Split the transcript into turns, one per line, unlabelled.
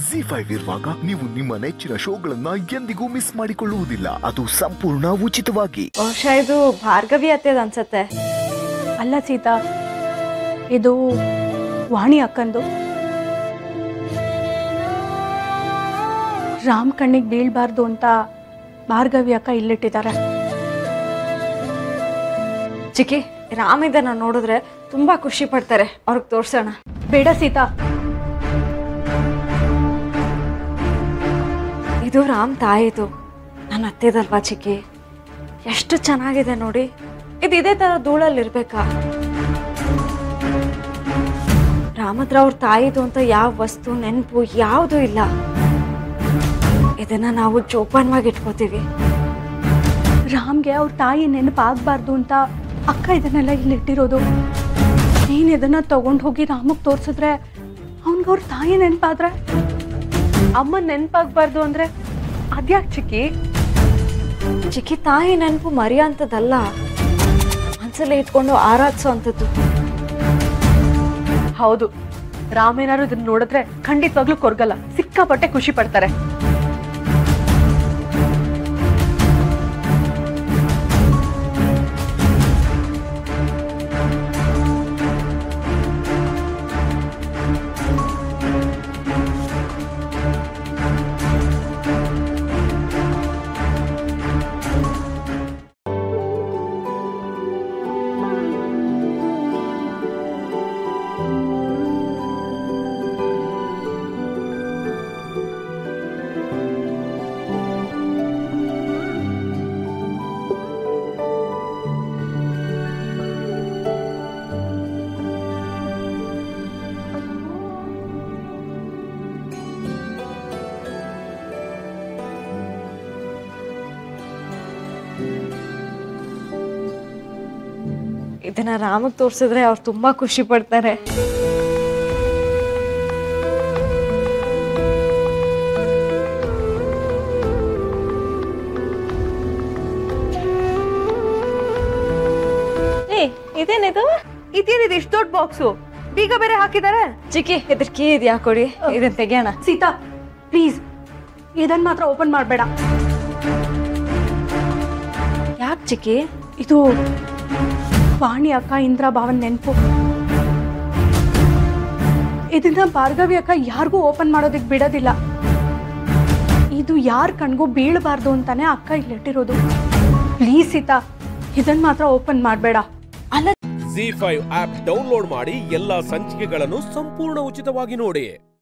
ಜಿ5 ಇರುವಾಗ ನೀವು ನಿಮ್ಮ ನೆಚ್ಚಿನ ಶೋಗಳನ್ನ ಎಂದಿಗೂ ಮಿಸ್ ಮಾಡಿಕೊಳ್ಳುವುದಿಲ್ಲ. ಅದು ಸಂಪೂರ್ಣ ಉಚಿತವಾಗಿ.
ಬಹುಶಃ ಇದು ಭಾರ್ಗವಿ ಅತ್ತೆದು ಅನ್ಸತ್ತೆ.
ಅಲ್ಲ ಸೀತಾ, ಇದು ವಾಣಿ ಅಕ್ಕಂದು. ರಾಮ್ ಕಣ್ಣಿಗೆ ಬೀಳ್ಬಾರ್ದು ಅಂತ ಭಾರ್ಗವಿ ಅಕ್ಕ ಇಲ್ಲಿಟ್ಟಿದ್ದಾರೆ.
ಚಿಕ್ಕಿ, ರಾಮ್ ಇದನ್ನ ನೋಡಿದ್ರೆ ತುಂಬಾ ಖುಷಿ ಪಡ್ತಾರೆ. ಅವ್ರಿಗೆ ತೋರ್ಸೋಣ.
ಬೇಡ ಸೀತಾ,
ಇದು ರಾಮ್ ತಾಯಿದು, ನನ್ನ ಅತ್ತೆದಲ್ವಾ ಚಿಕ್ಕಿ. ಎಷ್ಟು ಚೆನ್ನಾಗಿದೆ ನೋಡಿ. ಇದು ಇದೇ ತರ ಧೂಳಲ್ಲಿರ್ಬೇಕಾ? ರಾಮತ್ರ ಅವ್ರ ತಾಯಿದು ಅಂತ ಯಾವ ವಸ್ತು ನೆನಪು ಯಾವುದು ಇಲ್ಲ. ಇದನ್ನ ನಾವು ಜೋಪಾನವಾಗಿ ಇಟ್ಕೋತೀವಿ.
ರಾಮ್ಗೆ ಅವ್ರ ತಾಯಿ ನೆನಪಾಗಬಾರ್ದು ಅಂತ ಅಕ್ಕ ಇದನ್ನೆಲ್ಲ ಇಲ್ಲಿಟ್ಟಿರೋದು. ನೀನು ಇದನ್ನ ತಗೊಂಡು ಹೋಗಿ ರಾಮಕ್ಕೆ ತೋರಿಸಿದ್ರೆ ಅವನ್ಗೆ ಅವ್ರ ತಾಯಿ ನೆನಪಾದ್ರೆ, ಅಮ್ಮ ನೆನಪಾಗಬಾರ್ದು ಅಂದ್ರೆ ಅದ್ಯಾಕೆ ಚಿಕ್ಕಿ?
ಚಿಕ್ಕಿ, ತಾಯಿ ನೆನಪು ಮರೆಯೋಂಥದ್ದಲ್ಲ, ಮನಸ್ಸಲ್ಲೇ ಇಟ್ಕೊಂಡು ಆರಾಧಿಸೋ ಅಂಥದ್ದು.
ಹೌದು, ರಾಮೇನಾರು ಇದನ್ನ ನೋಡಿದ್ರೆ ಖಂಡಿತವಾಗ್ಲೂ ಕೊರ್ಗಲ್ಲ, ಸಿಕ್ಕಾಪಟ್ಟೆ ಖುಷಿ ಪಡ್ತಾರೆ.
ಇದನ್ನ ರಾಮಗ್ ತೋರ್ಸಿದ್ರೆ ಅವ್ರು ತುಂಬಾ ಖುಷಿ ಪಡ್ತಾರೆ. ಇದೇನಿದು?
ಇದೇನಿದೆ ಇಷ್ಟು ದೊಡ್ಡ ಬಾಕ್ಸು? ಬೀಗ ಬೇರೆ ಹಾಕಿದ್ದಾರೆ.
ಚಿಕ್ಕಿ, ಇದ್ರ ಕೀ ಇದ್ಯಾ ಕೊಡಿ, ಇದನ್ನ ತೆಗಿಯೋಣ.
ಸೀತಾ ಪ್ಲೀಸ್, ಇದನ್ನ ಮಾತ್ರ ಓಪನ್ ಮಾಡಬೇಡ.
ಯಾಕೆ ಚಿಕ್ಕಿ?
ಇದು ವಾಣಿ ಅಕ್ಕ ಇಂದ್ರ ಭಾವನ್ ನೆನಪು. ಇದನ್ನ ಭಾರ್ಗವಿ ಅಕ್ಕ ಯಾರಿಗೂ ಓಪನ್ ಮಾಡೋದಕ್ಕೆ ಬಿಡೋದಿಲ್ಲ. ಇದು ಯಾರ ಕಣ್ಗೂ ಬೀಳಬಾರ್ದು ಅಂತಾನೆ ಅಕ್ಕ ಇಲ್ಲಿಟ್ಟಿರೋದು. ಪ್ಲೀಸ್ ಸೀತಾ, ಇದನ್ನ ಮಾತ್ರ ಓಪನ್ ಮಾಡಬೇಡ.
ಅಲ್ಲ,
ಜಿ5 ಆಪ್ ಡೌನ್ಲೋಡ್ ಮಾಡಿ ಎಲ್ಲಾ ಸಂಚಿಕೆಗಳನ್ನು ಸಂಪೂರ್ಣ ಉಚಿತವಾಗಿ ನೋಡಿ.